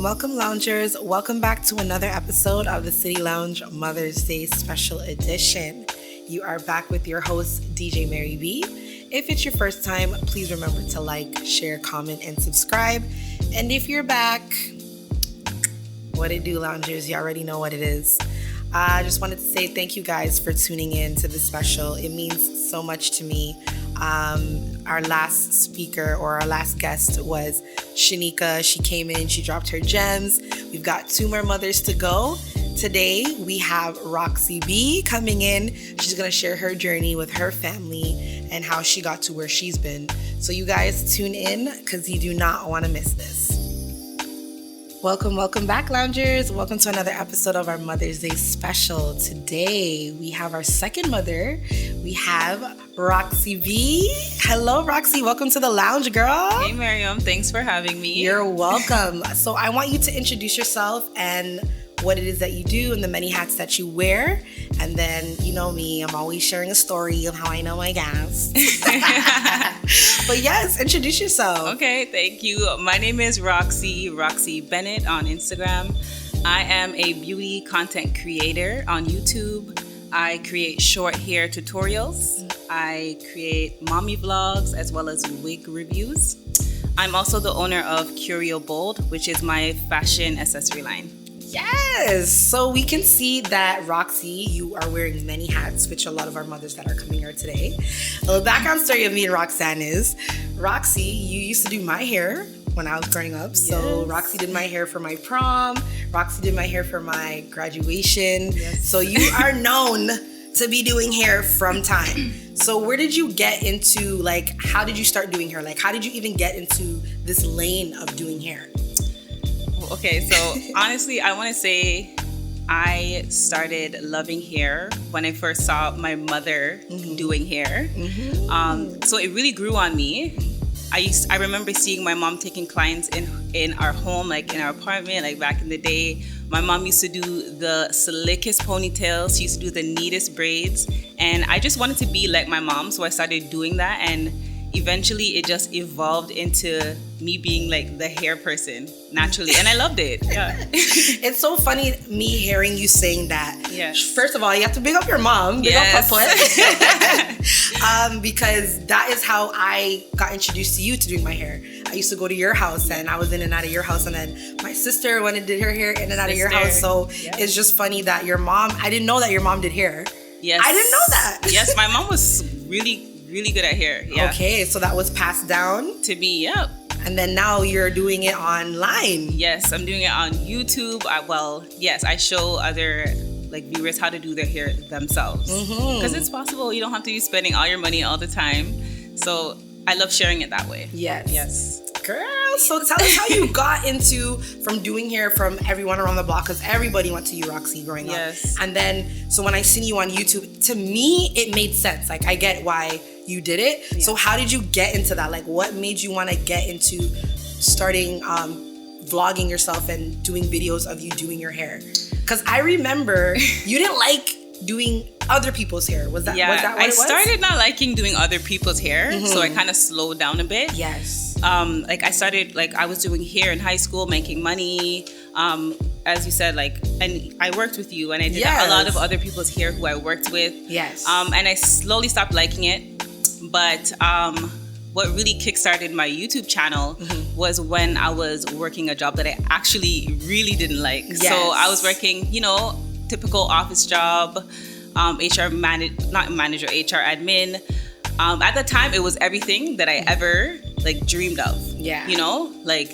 Welcome, loungers. Welcome back to another episode of the City Lounge Mother's Day Special Edition. You are back with your host, DJ Mary B. If it's your first time, please remember to like, share, comment, and subscribe. And if you're back, what it do, loungers? You already know what it is. I just wanted to say thank you guys for tuning in to the special. It means so much to me. Our last speaker or our last guest was Shanika. She came in, she dropped her gems. We've got 2 more mothers to go. Today, we have Roxy B coming in. She's going to share her journey with her family and how she got to where she's been. So you guys tune in because you do not want to miss this. Welcome back, loungers. Welcome to another episode of our Mother's Day special. Today, we have our second mother. We have Roxy B. Hello, Roxy. Welcome to the lounge, girl. Hey, Miriam. Thanks for having me. You're welcome. So I want you to introduce yourself and what it is that you do and the many hats that you wear. And then, you know me, I'm always sharing a story of how I know my guests. But yes, introduce yourself. Okay, thank you. My name is Roxy Bennett on Instagram. I am a beauty content creator on YouTube. I create short hair tutorials. I create mommy vlogs as well as wig reviews. I'm also the owner of Curio Bold, which is my fashion accessory line. Yes. So we can see that, Roxy, you are wearing many hats, which a lot of our mothers that are coming here today. A little background story of me and Roxanne is, Roxy, you used to do my hair when I was growing up. Yes. So Roxy did my hair for my prom. Roxy did my hair for my graduation. Yes. So you are known to be doing hair from time. So where did you get into, how did you start doing hair? How did you even get into this lane of doing hair? Okay, so honestly, I want to say I started loving hair when I first saw my mother doing hair. So it really grew on me. I remember seeing my mom taking clients in our home, in our apartment, back in the day. My mom used to do the slickest ponytails. She used to do the neatest braids. And I just wanted to be like my mom, so I started doing that. And eventually it just evolved into me being the hair person naturally, and I loved it. Yeah. It's so funny me hearing you saying that. Yes. First of all, you have to big up your mom. Big up Put. Because that is how I got introduced to you to doing my hair. I used to go to your house and I was in and out of your house, and then my sister went and did her hair in and out of your house. So It's just funny that your mom, I didn't know that your mom did hair. Yes. I didn't know that. Yes, my mom was really good at hair. Yeah. Okay, so that was passed down to me. Yep. And then now you're doing it online. Yes, I'm doing it on YouTube. I show other viewers how to do their hair themselves, because it's possible. You don't have to be spending all your money all the time. So I love sharing it that way. Yes. Girl, so tell us how you got into from doing hair from everyone around the block, because everybody went to you, Roxy, growing up. And then, so when I seen you on YouTube, to me, it made sense. I get why you did it. Yeah. So how did you get into that? What made you want to get into starting vlogging yourself and doing videos of you doing your hair? Because I remember you didn't like doing other people's hair. Was that what it was? I started not liking doing other people's hair, so I kind of slowed down a bit. Yes. I started, I was doing hair in high school, making money. As you said, and I worked with you, and I did a lot of other people's hair who I worked with. Yes. And I slowly stopped liking it. But what really kickstarted my YouTube channel was when I was working a job that I actually really didn't like. Yes. So I was working, typical office job, HR admin. At the time, it was everything that I ever dreamed of. Yeah.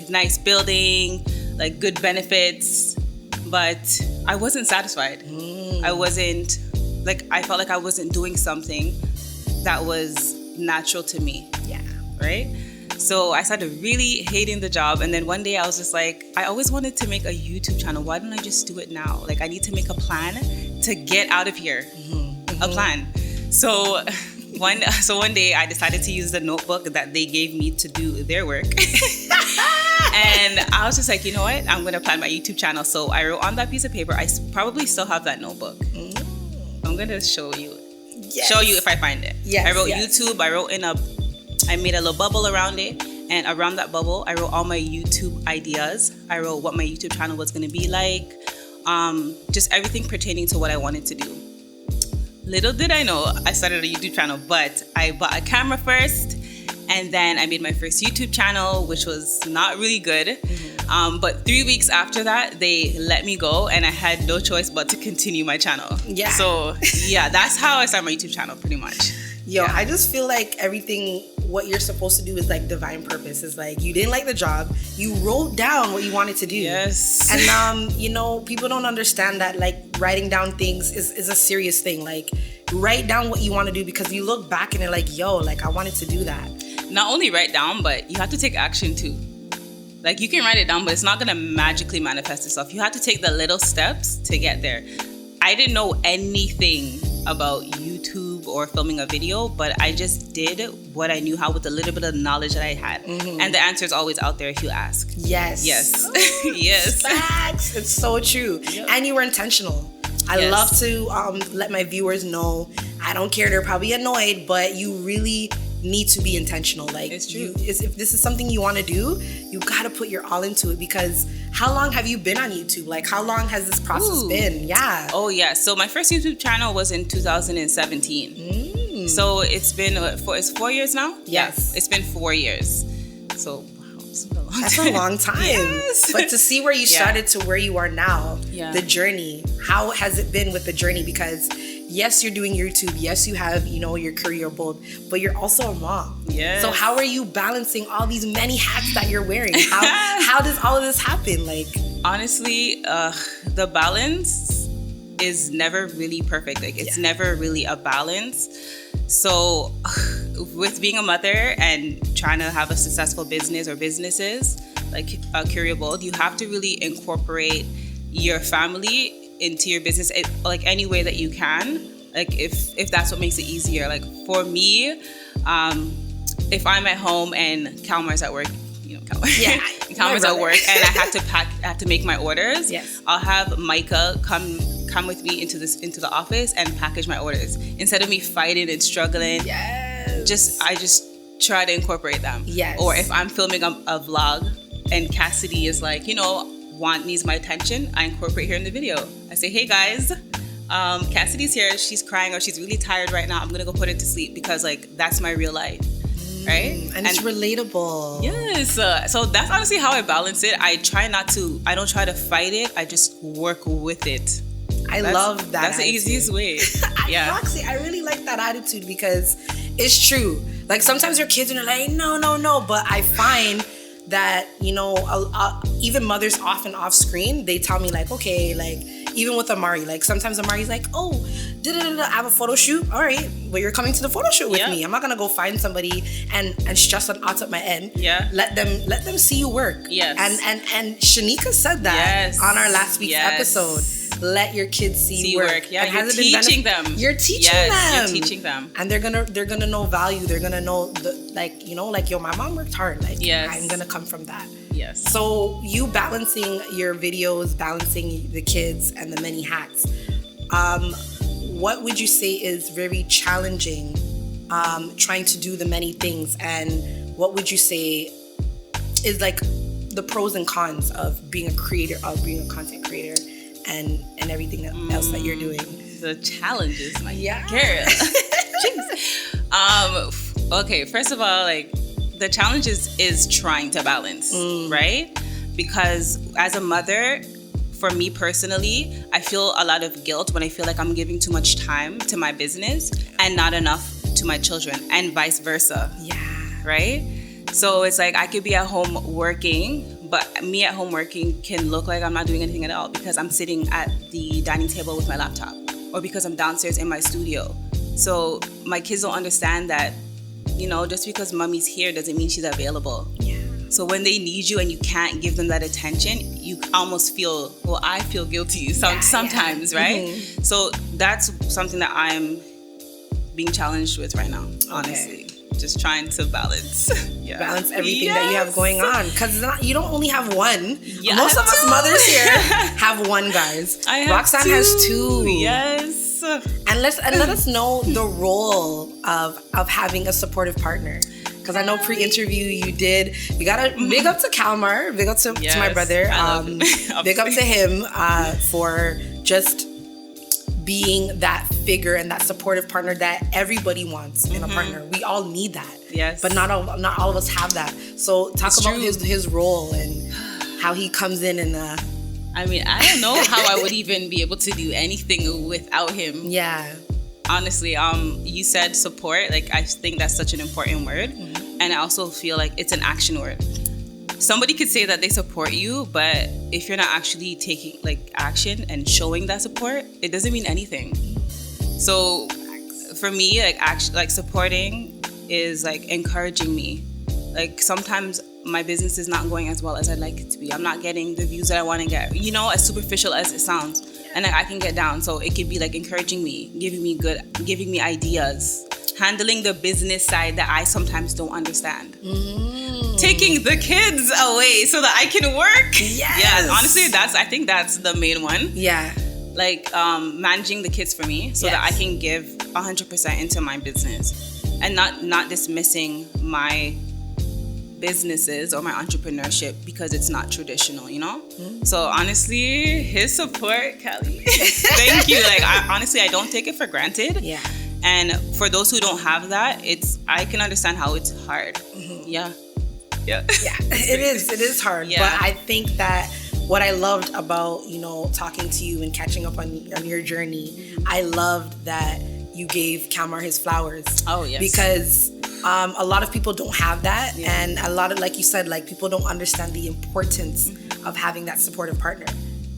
Nice building, good benefits, but I wasn't satisfied. I wasn't I felt like I wasn't doing something that was natural to me. Yeah. Right? So I started really hating the job. And then one day I was just I always wanted to make a YouTube channel. Why don't I just do it now? I need to make a plan to get out of here. A plan. So one day I decided to use the notebook that they gave me to do their work. And I was just you know what? I'm going to plan my YouTube channel. So I wrote on that piece of paper. I probably still have that notebook. I'm going to show you. Show you if I find it. Yes, I wrote YouTube. I made a little bubble around it, And around that bubble, I wrote all my YouTube ideas. I wrote what my YouTube channel was going to be like. Just everything pertaining to what I wanted to do. Little did I know I started a YouTube channel, but I bought a camera first, and then I made my first YouTube channel, which was not really good. But 3 weeks after that, they let me go, and I had no choice but to continue my channel. Yeah. So yeah, that's how I started my YouTube channel, pretty much. Yo, I just feel like everything, what you're supposed to do is like divine purpose. It's like you didn't like the job, you wrote down what you wanted to do. Yes. And you know, people don't understand that like writing down things is a serious thing. Like write down what you want to do, because you look back and you're like, yo, like I wanted to do that. Not only write down, but you have to take action too. Like you can write it down, but it's not gonna magically manifest itself. You have to take the little steps to get there. I didn't know anything about YouTube or filming a video, but I just did what I knew how with a little bit of knowledge that I had. And the answer is always out there if you ask. Yes. Yes. Yes. Facts. It's so true. Yep. And you were intentional. I love to let my viewers know, I don't care, they're probably annoyed, but you really need to be intentional. Like, it's true. If this is something you want to do, you got to put your all into it, because how long have you been on YouTube? Like, how long has this process been? Yeah. Oh, yeah. So my first YouTube channel was in 2017. So it's been, it's 4 years now? Yes. Yeah, it's been 4 years. So, wow, it's been a long time. That's a long time. Yes. But to see where you started to where you are now, Yeah. the journey, how has it been with the journey? Because yes, you're doing YouTube. Yes, you have, you know, your career bold, but you're also a mom. Yes. So how are you balancing all these many hats that you're wearing? How does all of this happen? Like, honestly, the balance is never really perfect. Like, it's never really a balance. So with being a mother and trying to have a successful business or businesses like Career Bold, you have to really incorporate your family into your business, like any way that you can, like if that's what makes it easier. Like for me, if I'm at home and Kalmar's at work, you know, Kalmar's at work and I have to make my orders. Yes. I'll have Micah come with me into the office and package my orders instead of me fighting and struggling. Yes. I just try to incorporate them. Yes. Or if I'm filming a vlog and Cassidy is like, you know, needs my attention, I incorporate her in the video. I say, hey guys, Cassidy's here, she's crying or she's really tired right now, I'm gonna go put her to sleep, because like that's my real life. Right? And it's relatable. Yes. So that's honestly how I balance it. I don't try to fight it, I just work with it. I love that. That's attitude. the easiest way. Yeah. Roxy, I really like that attitude, because it's true. Like sometimes your kids are like, no, but I find that, you know, even mothers often off screen, they tell me like, okay, like even with Amari, like sometimes Amari's like, oh, I have a photo shoot. All right, well, you're coming to the photo shoot with me. I'm not gonna go find somebody and stress them out at my end. Yeah. Let them see you work. Yes. And Shanika said that on our last week's episode. Let your kids see you work. Yeah, and you're teaching them. You're teaching them. You're teaching them. And they're gonna know value. They're gonna know like, you know, like, yo, my mom worked hard. Like, I'm gonna come from that. Yes. So you balancing your videos, balancing the kids and the many hats. What would you say is very challenging trying to do the many things, and what would you say is like the pros and cons of being a creator, of being a content creator, and everything else that you're doing? The challenges, my girl. Okay, first of all, like the challenge is trying to balance, right? Because as a mother, for me personally, I feel a lot of guilt when I feel like I'm giving too much time to my business and not enough to my children, and vice versa. Yeah. Right? So it's like I could be at home working, but me at home working can look like I'm not doing anything at all because I'm sitting at the dining table with my laptop, or because I'm downstairs in my studio. So my kids don't understand that, you know, just because mommy's here doesn't mean she's available. Yeah. So when they need you and you can't give them that attention, you almost feel, well, I feel guilty sometimes, right? Mm-hmm. So that's something that I'm being challenged with right now, honestly. Just trying to balance. Balance everything that you have going on. Because you don't only have one. Most of us mothers here have one, guys. Roxanne has two. Yes. And let us know the role of having a supportive partner. because I know pre-interview you gotta big up to Kalmar, big up to my brother, big up to him for just being that figure and that supportive partner that everybody wants in a partner. We all need that. Yes. But not all of us have that. So talk about his role and how he comes in and I mean, I don't know how I would even be able to do anything without him. Yeah. Honestly, you said support. Like, I think that's such an important word. And I also feel like it's an action word. Somebody could say that they support you, but if you're not actually taking like action and showing that support, it doesn't mean anything. So for me, like supporting is like encouraging me. Like sometimes my business is not going as well as I'd like it to be. I'm not getting the views that I want to get, as superficial as it sounds. And I can get down. So it could be like encouraging me, giving me ideas, handling the business side that I sometimes don't understand. Taking the kids away so that I can work. Yes. Yeah, honestly, I think that's the main one. Yeah. Like managing the kids for me so that I can give 100% into my business and not dismissing my businesses or my entrepreneurship because it's not traditional, So honestly, his support, Kelly, thank you. Like I don't take it for granted. Yeah. And for those who don't have that, I can understand how it's hard. Yeah. It is hard. Yeah. But I think that what I loved about, talking to you and catching up on your journey, I loved that you gave Kalmar his flowers. Oh, yes. Because a lot of people don't have that. Yeah. And a lot of, like you said, like people don't understand the importance of having that supportive partner.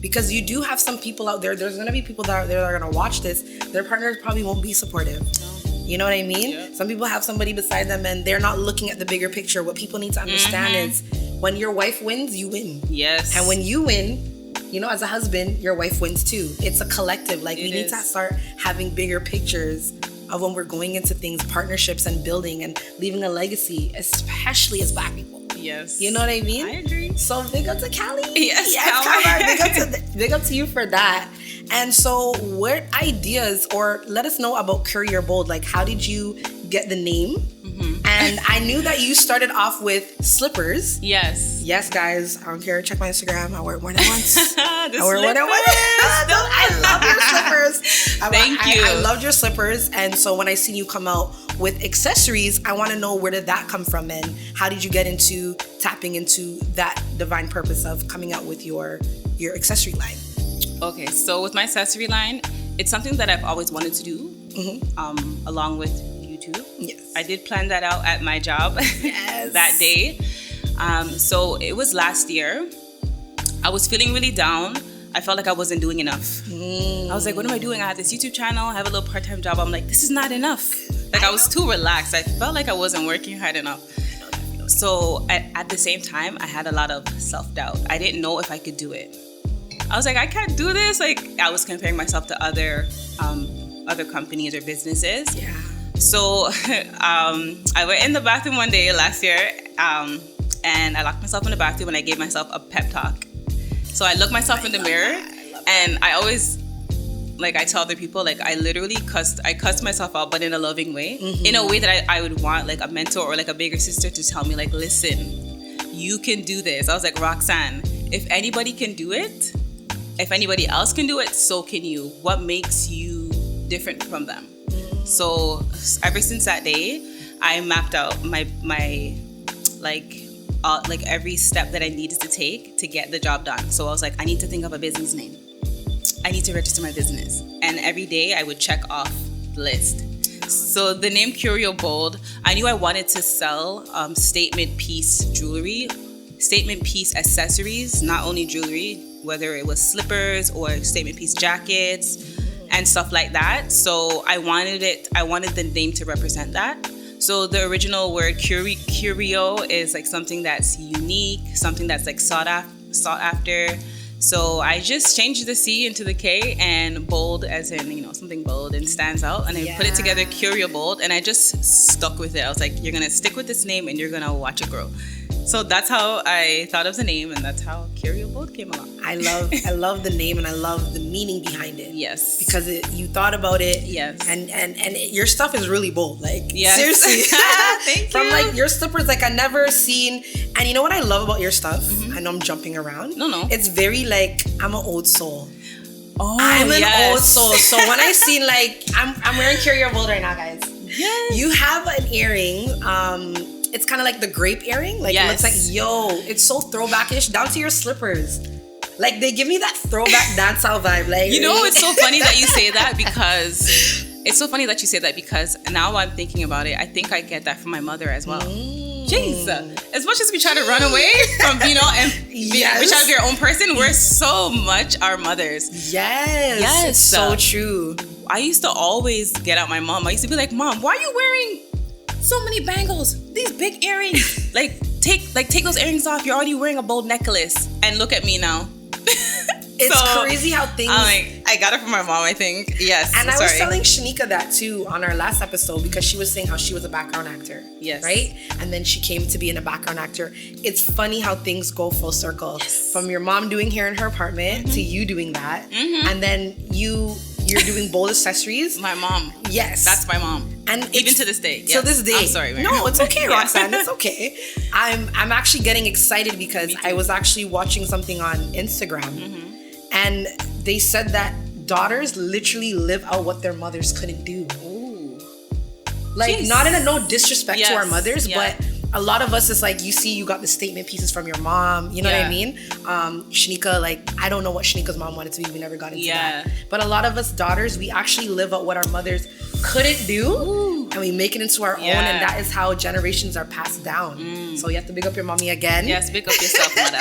Because you do have some people out there, there's going to be people that are there that are going to watch this. Their partners probably won't be supportive. No. You know what I mean? Yeah. Some people have somebody beside them and they're not looking at the bigger picture. What people need to understand is when your wife wins, you win. Yes. And when you win, as a husband, your wife wins too. It's a collective. Like we need to start having bigger pictures of when we're going into things, partnerships and building and leaving a legacy, especially as Black people. Yes. You know what I mean? I agree. So big up to Callie. Yes, Kalmar. Big up to you for that. And so what ideas, or let us know about Courier Bold. Like how did you get the name? And I knew that you started off with slippers. Yes. Yes, guys. I don't care. Check my Instagram. I wear it more than once. I love your slippers. Thank you. I loved your slippers. And so when I seen you come out with accessories, I want to know, where did that come from? And how did you get into tapping into that divine purpose of coming out with your accessory line? Okay, so with my accessory line, it's something that I've always wanted to do, along with you too. Yes. I did plan that out at my job that day. So it was last year. I was feeling really down. I felt like I wasn't doing enough. I was like, what am I doing? I have this YouTube channel. I have a little part-time job. I'm like, this is not enough. Like I was too relaxed. I felt like I wasn't working hard enough. So at the same time, I had a lot of self-doubt. I didn't know if I could do it. I was like, I can't do this. Like I was comparing myself to other companies or businesses. Yeah. So I went in the bathroom one day last year, and I locked myself in the bathroom and I gave myself a pep talk. So I looked myself in the mirror, and I always, like I tell other people, like I literally cussed myself out, but in a loving way, in a way that I would want like a mentor or like a bigger sister to tell me, like, listen, you can do this. I was like, Roxanne, if anybody can do it, if anybody else can do it, so can you. What makes you different from them? So ever since that day, I mapped out my every step that I needed to take to get the job done. So I was like, I need to think of a business name. I need to register my business. And every day I would check off the list. So the name Curio Bold, I knew I wanted to sell statement piece jewelry, statement piece accessories, not only jewelry, whether it was slippers or statement piece jackets and stuff like that. So I wanted the name to represent that. So the original word curio is like something that's unique, something that's like sought after. So I just changed the C into the K, and bold as in, something bold and stands out. And I put it together, Curio Bold, and I just stuck with it. I was like, you're going to stick with this name and you're going to watch it grow. So that's how I thought of the name, and that's how Carry Your Boat came along. I love the name, and I love the meaning behind it. Yes. Because you thought about it. Yes. And your stuff is really bold. Like, yes. seriously. Thank you. From like your slippers, like I never seen. And you know what I love about your stuff? I know I'm jumping around. No. It's very like, I'm an old soul. Oh, I'm an old soul. So when I seen like, I'm wearing Carry Your Boat right now, guys. Yes. You have an earring. It's kind of like the grape earring. Like, it looks like, it's so throwbackish down to your slippers. Like, they give me that throwback dancehall vibe. Like, you know, it's so funny that you say that because now I'm thinking about it. I think I get that from my mother as well. Jeez, as much as we try to run away from, and be try to be our own person, we're so much our mothers. Yes. It's so true. I used to always get out my mom. I used to be like, Mom, why are you wearing so many bangles? These big earrings. Take those earrings off. You're already wearing a bold necklace. And look at me now. It's crazy how things... I got it from my mom, I think. Yes. And I was telling Shanika that too on our last episode, because she was saying how she was a background actor. Yes. Right? And then she came to being a background actor. It's funny how things go full circle. Yes. From your mom doing hair in her apartment to you doing that. And then you're doing bold accessories. My mom. Yes. That's my mom. And even to this day. Yes. To this day. I'm sorry, Mary. No, it's okay, Roxanne. It's okay. I'm actually getting excited because I was actually watching something on Instagram. And they said that daughters literally live out what their mothers couldn't do. Ooh. Like, jeez. Not in no disrespect to our mothers, but a lot of us is like, you got the statement pieces from your mom. You know what I mean? Shanika, like, I don't know what Shanika's mom wanted to be. We never got into that. But a lot of us daughters, we actually live out what our mothers couldn't do. Ooh. And we make it into our own. And that is how generations are passed down. So you have to big up your mommy again. Yes, big up yourself, mother.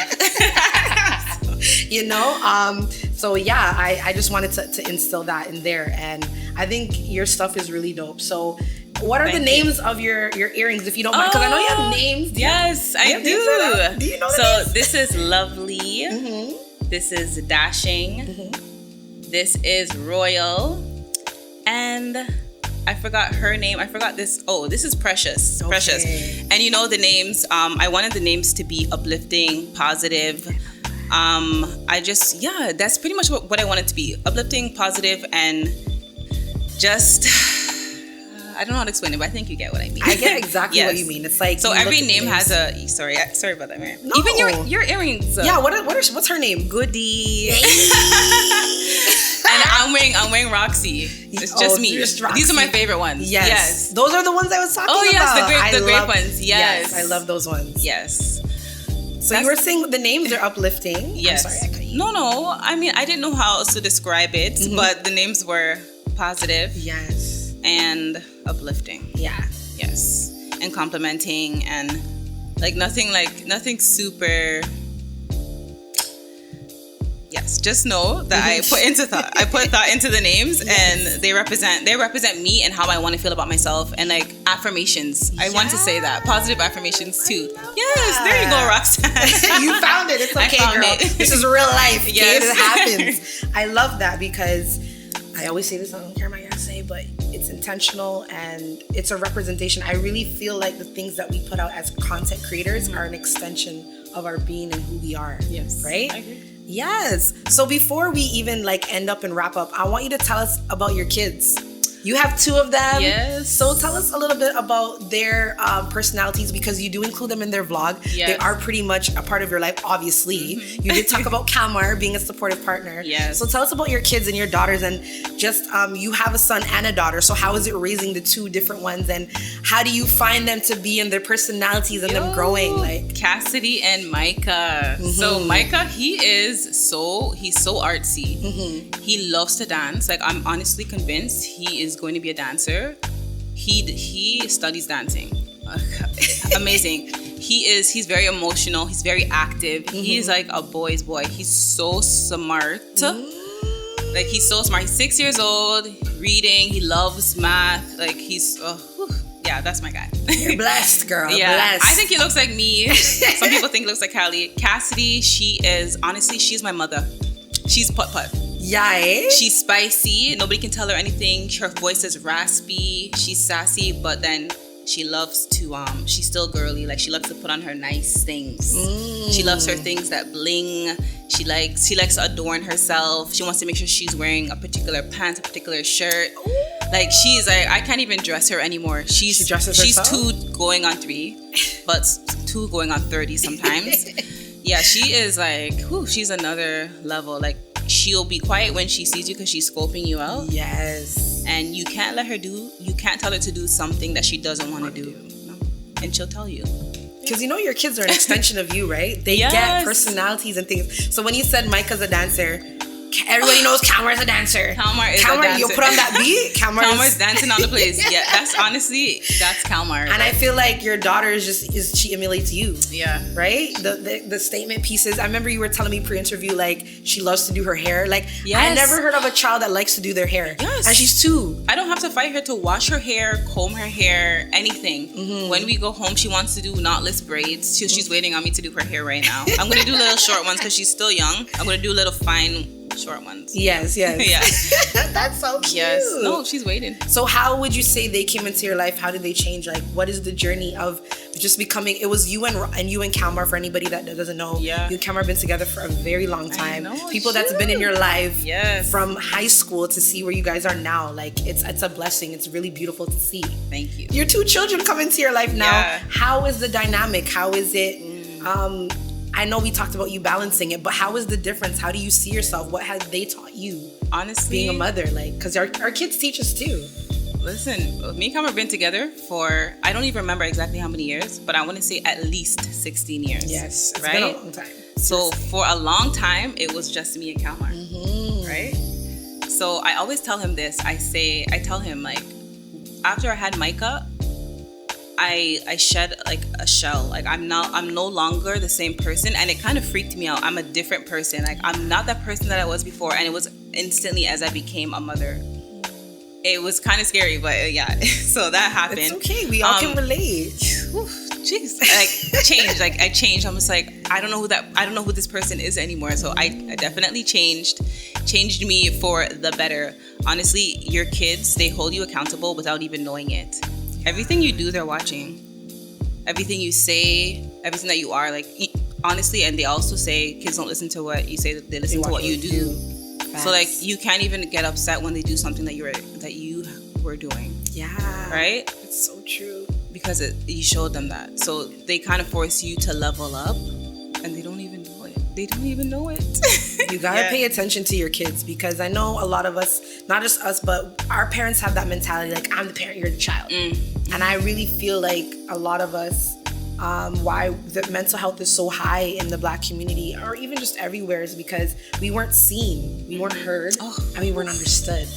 So yeah, I just wanted to instill that in there. And I think your stuff is really dope. So what are the names of your earrings, if you don't mind? Because I know you have names. Yes, I do. Do you know the names? This is Lovely. This is Dashing. This is Royal. And I forgot her name. I forgot this. Oh, this is Precious. Okay. Precious. And you know the names. I wanted the names to be uplifting, positive. That's pretty much what I want it to be. Uplifting, positive, and just, I don't know how to explain it, but I think you get what I mean. I get exactly what you mean. It's like, so every name has a, sorry about that, Mary. No. Even your earrings. Yeah, what's her name? Goody. And I'm wearing Roxy. It's just me. Just these are my favorite ones. Yes. Those are the ones I was talking about. Oh yes, the grape ones. Yes. I love those ones. Yes. So you were saying the names are uplifting. Yes. I'm sorry, I cut you. No. I mean, I didn't know how else to describe it, but the names were positive. Yes. And uplifting. Yeah. Yes. And complimenting and nothing super. Yes, just know that I put thought into the names, and they represent me and how I want to feel about myself, and like affirmations. I want to say that. Positive affirmations too. Yes, there you go, Roxanne. You found it. It's okay, girl. This is real life. Yes. It happens. I love that because I always say this, I don't care what I gotta say, but it's intentional and it's a representation. I really feel like the things that we put out as content creators are an extension of our being and who we are. Yes. Right? I agree. Yes. So before we even end up and wrap up, I want you to tell us about your kids. You have 2 of them. Yes. So tell us a little bit about their personalities, because you do include them in their vlog. Yes. They are pretty much a part of your life, obviously. You did talk about Kalmar being a supportive partner. Yes. So tell us about your kids and your daughters, and just you have a son and a daughter. So how is it raising the 2 different ones, and how do you find them to be in their personalities and them growing? Cassidy and Micah. So Micah, he's so artsy. He loves to dance. I'm honestly convinced he is going to be a dancer. He studies dancing. Amazing. He's very emotional. He's very active. He's like a boy's boy. He's so smart. He's so smart. He's 6 years old, reading. He loves math. That's my guy. You're blessed, girl. Yeah. Blessed. I think he looks like me. Some people think he looks like Callie. Cassidy, she's my mother. She's putt-putt. Yeah. She's spicy. Nobody can tell her anything. Her voice is raspy. She's sassy, but then she loves to she's still girly. Like, she loves to put on her nice things. She loves her things that bling. She likes to adorn herself. She wants to make sure she's wearing a particular pants, a particular shirt. Like, she's like, I can't even dress her anymore. She dresses herself? She's 2 going on 3, but 2 going on 30 sometimes. Yeah, she is like, she's another level. Like, she'll be quiet when she sees you because she's scoping you out. Yes. And you can't tell her to do something that she doesn't want to do. No. And she'll tell you. Because your kids are an extension of you, right? They get personalities and things. So when you said Micah's a dancer, everybody knows Kalmar's a dancer. Kalmar is a dancer. You put on that beat, Kalmar's dancing on the place. Yeah, that's Kalmar. And I feel like your daughter she emulates you. Yeah. Right? The statement pieces. I remember you were telling me pre-interview, like, she loves to do her hair. Like, I never heard of a child that likes to do their hair. Yes. And she's 2. I don't have to fight her to wash her hair, comb her hair, anything. When we go home, she wants to do knotless braids. She's waiting on me to do her hair right now. I'm going to do little short ones because she's still young. I'm going to do little fine short ones. Yes. Yeah. That's so cute. Yes. No, she's waiting. So how would you say they came into your life? How did they change? Like, what is the journey of just becoming? It was you and Kalmar. For anybody that doesn't know, you and Kalmar have been together for a very long time. People that's been in your life from high school to see where you guys are now. Like, it's a blessing. It's really beautiful to see. Thank you. Your 2 children come into your life now. Yeah. How is the dynamic? How is it? I know we talked about you balancing it, but how is the difference? How do you see yourself? What have they taught you? Honestly, being a mother, like, because our kids teach us too. Listen, me and Kalmar have been together for, I don't even remember exactly how many years, but I want to say at least 16 years. Yes, it's right? been a long time. So for a long time, it was just me and Kalmar, right? So I always tell him this. I tell him, like, after I had Micah, I shed like a shell. Like, I'm no longer the same person, and it kind of freaked me out. I'm a different person. Like, I'm not that person that I was before, and it was instantly as I became a mother. It was kind of scary, but yeah. So that happened. It's okay. We all can relate. Jeez, I changed. I'm just like, I don't know who this person is anymore. So I definitely changed me for the better. Honestly, your kids, they hold you accountable without even knowing it. Everything you do, they're watching. Everything you say, everything that you are, like, honestly, and they also say kids don't listen to what you say, they listen to what you do. So, like, you can't even get upset when they do something that you were doing. Yeah. Right? It's so true. Because you showed them that. So they kind of force you to level up, and they don't even know it. They don't even know it. You gotta pay attention to your kids, because I know a lot of us, not just us, but our parents have that mentality, like, I'm the parent, you're the child. And I really feel like a lot of us, why the mental health is so high in the Black community, or even just everywhere, is because we weren't seen, we weren't heard, and we weren't understood.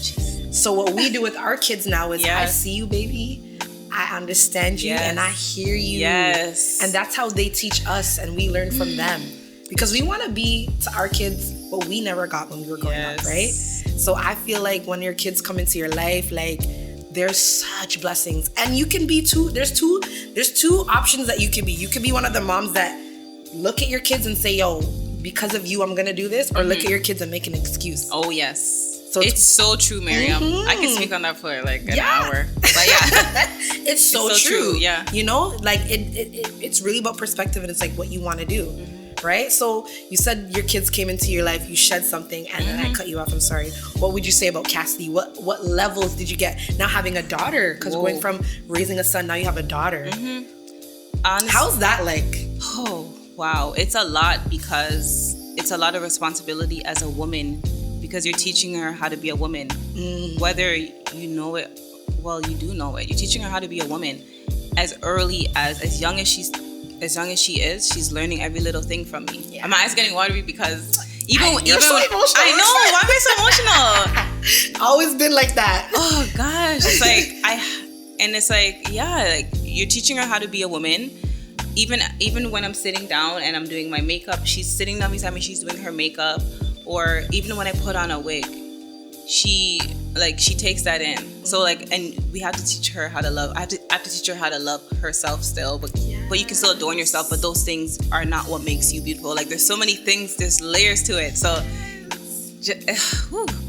So what we do with our kids now is, I see you, baby. I understand you, and I hear you. Yes. And that's how they teach us, and we learn from them. Because we want to be to our kids what we never got when we were growing up, right? So I feel like when your kids come into your life, like, there's such blessings. And you can be there's two options that you can be. You can be one of the moms that look at your kids and say, yo, because of you, I'm going to do this. Or look at your kids and make an excuse. Oh, yes. So it's so true, Miriam. I can speak on that for like an hour. But it's so true. Yeah. You know, like, it's really about perspective, and it's like what you want to do. Right? So you said your kids came into your life, you shed something, and then I cut you off, I'm sorry. What would you say about Cassidy? What levels did you get now having a daughter? Because going from raising a son, now you have a daughter. Honestly, how's that like? Oh, wow. It's a lot, because it's a lot of responsibility as a woman, because you're teaching her how to be a woman. Whether you know it, well, you do know it. You're teaching her how to be a woman as early as young as she is, she's learning every little thing from me. Yeah. My eyes getting watery because you're so emotional. I know. Why am I so emotional? Always been like that. Oh gosh, it's like like you're teaching her how to be a woman. Even when I'm sitting down and I'm doing my makeup, she's sitting down beside me. She's doing her makeup, or even when I put on a wig, she takes that in. So and we have to teach her how to love. I have to teach her how to love herself still, but you can still adorn yourself. But those things are not what makes you beautiful. Like, there's so many things, there's layers to it. So,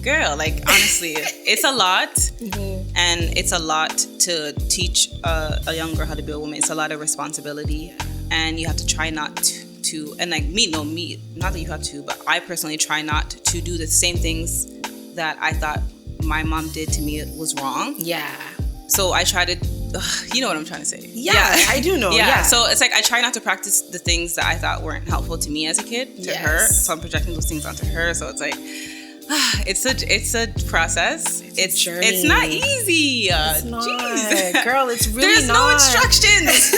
girl, like, honestly, it's a lot. And it's a lot to teach a young girl how to be a woman. It's a lot of responsibility, and you have to try not to and like me, not that you have to, but I personally try not to do the same things that I thought my mom did to me was wrong. Yeah. So I try to, you know what I'm trying to say. Yeah, I do know. Yeah. So it's like I try not to practice the things that I thought weren't helpful to me as a kid to her. So I'm projecting those things onto her. So it's like, it's a process. It's a journey. It's not easy. It's not. Jeez. Girl, it's really There's no instructions.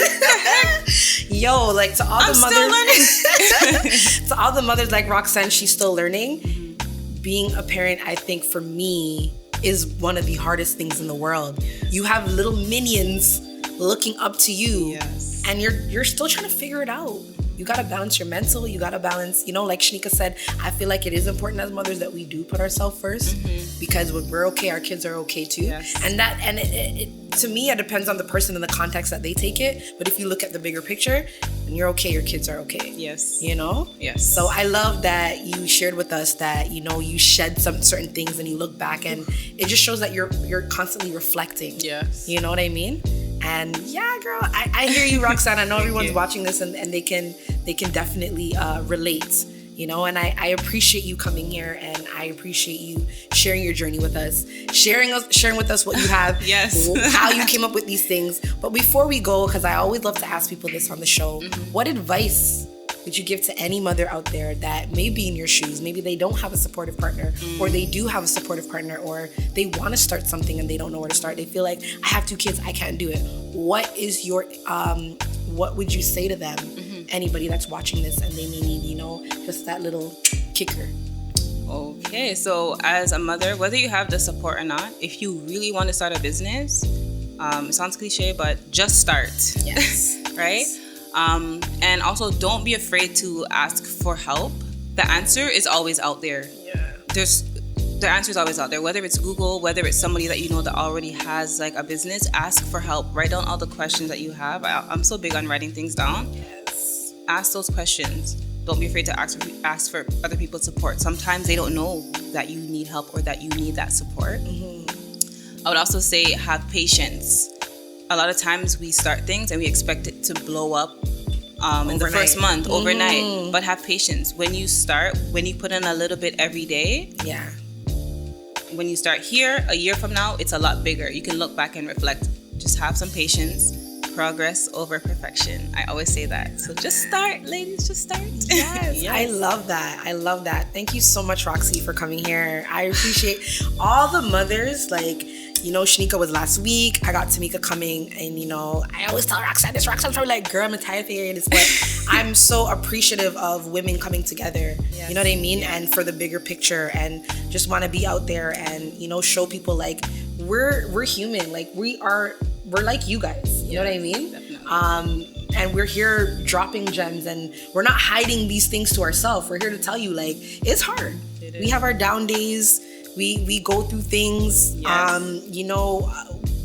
Yo, like to all I'm the mothers. still learning. To all the mothers like Roxanne, she's still learning. Being a parent, I think for me, is one of the hardest things in the world. You have little minions looking up to you. Yes. And you're still trying to figure it out. You gotta balance your mental, you gotta balance, like Shanika said, I feel like it is important as mothers that we do put ourselves first, because when we're okay, our kids are okay too. Yes. And it to me, it depends on the person and the context that they take it. But if you look at the bigger picture, when you're okay, your kids are okay. Yes. Yes. So I love that you shared with us that, you shed some certain things and you look back, and it just shows that you're constantly reflecting. Yes. You know what I mean? And yeah, girl, I hear you, Roxanne. I know everyone's watching this and they can definitely relate, and I appreciate you coming here, and I appreciate you sharing your journey with us, sharing with us what you have, yes, how you came up with these things. But before we go, because I always love to ask people this on the show, what advice would you give to any mother out there that may be in your shoes? Maybe they don't have a supportive partner, or they do have a supportive partner, or they want to start something and they don't know where to start. They feel like, I have 2 kids, I can't do it. What is your, what would you say to them? Anybody that's watching this and they may need, just that little kicker. Okay, so as a mother, whether you have the support or not, if you really want to start a business, it sounds cliche, but just start. Yes. Right? Yes. And also, don't be afraid to ask for help. The answer is always out there. Yeah. The answer is always out there. Whether it's Google, whether it's somebody that that already has like a business, ask for help. Write down all the questions that you have. I'm so big on writing things down. Yes. Ask those questions. Don't be afraid to ask for other people's support. Sometimes they don't know that you need help or that you need that support. I would also say have patience. A lot of times we start things and we expect it to blow up in the first month, overnight. But have patience. When you start, when you put in a little bit every day, when you start here, a year from now, it's a lot bigger. You can look back and reflect. Just have some patience. Progress over perfection. I always say that. So just start, ladies, just start. Yes. I love that. Thank you so much, Roxy, for coming here. I appreciate all the mothers, like, Shanika was last week. I got Tamika coming, and I always tell Roxanne this. Roxanne's probably like, girl, I'm tired of hearing this, but I'm so appreciative of women coming together. Yes. You know what I mean? Yeah. And for the bigger picture, and just want to be out there and show people like we're human, like we're like you guys. You know what I mean? Definitely. And we're here dropping gems, and we're not hiding these things to ourselves. We're here to tell you, like, it's hard. We have our down days. We go through things. Yes.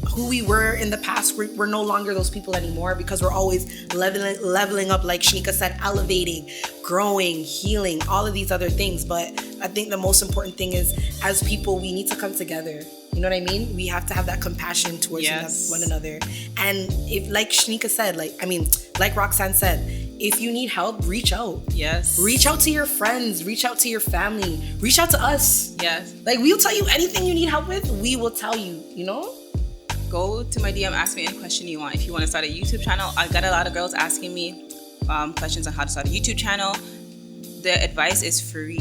Who we were in the past, we're no longer those people anymore, because we're always leveling up, like Shanika said, elevating, growing, healing, all of these other things. But I think the most important thing is, as people, we need to come together. You know what I mean? We have to have that compassion towards one another. And if, like Shanika said, like Roxanne said, if you need help, reach out. Yes. Reach out to your friends. Reach out to your family. Reach out to us. Yes. Like, we'll tell you anything you need help with. We will tell you, Go to my DM, ask me any question you want. If you want to start a YouTube channel, I got a lot of girls asking me questions on how to start a YouTube channel. The advice is free.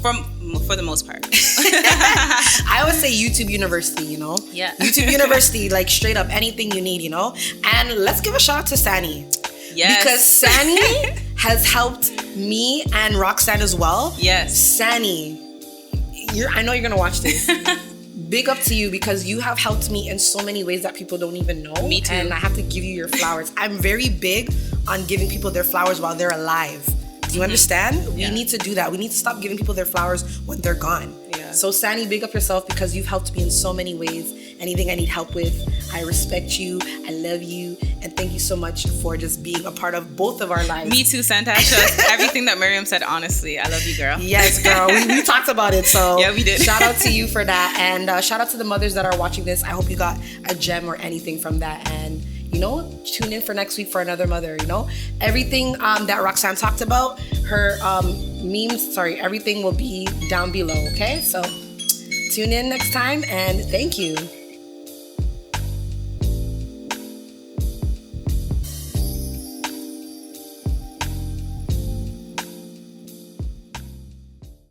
For the most part. I always say YouTube University, Yeah. YouTube University, like straight up anything you need, And let's give a shout out to Sani. Yes. Because Sani has helped me and Roxanne as well. Yes. Sani, I know you're going to watch this. Big up to you, because you have helped me in so many ways that people don't even know. Me too. And I have to give you your flowers. I'm very big on giving people their flowers while they're alive. Do you understand? Yeah. We need to do that. We need to stop giving people their flowers when they're gone. Yeah. Yeah. So Sani, big up yourself because you've helped me in so many ways. Anything I need help with, I respect you, I love you, and thank you so much for just being a part of both of our lives. Me too, Santasha. Everything that Miriam said, honestly, I love you, girl. Yes, girl. We talked about it, so yeah, we did. Shout out to you for that, and shout out to the mothers that are watching this. I hope you got a gem or anything from that, and tune in for next week for another mother. Everything that Roxanne talked about, her everything will be down below. Okay, so tune in next time, and thank you.